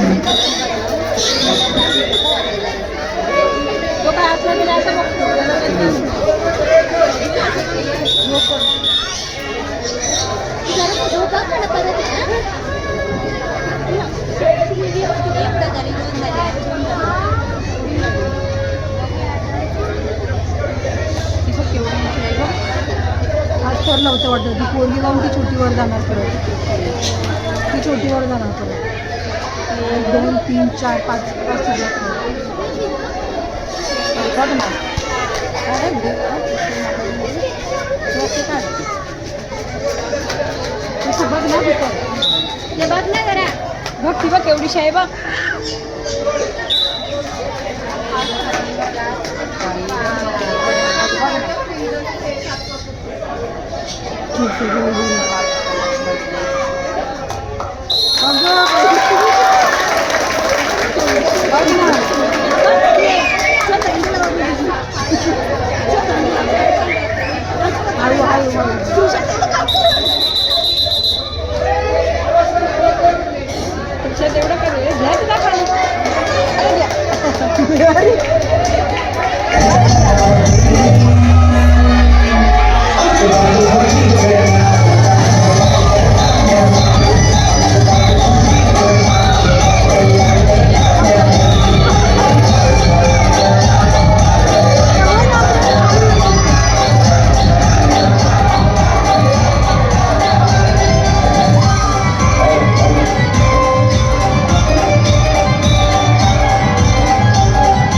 तो काय असला की असं बघतो आज तर नव्हतं वाटतं ती पोरगी जाऊन ती छोटीवर जाणार परत ती छोटीवर जाणार परत 1 2 3 4 5 5 बघ ना अरे बघ ना ते बघ ना जरा बघ ती बघ एवढीशी आहे बघ तेवढं काय घ्या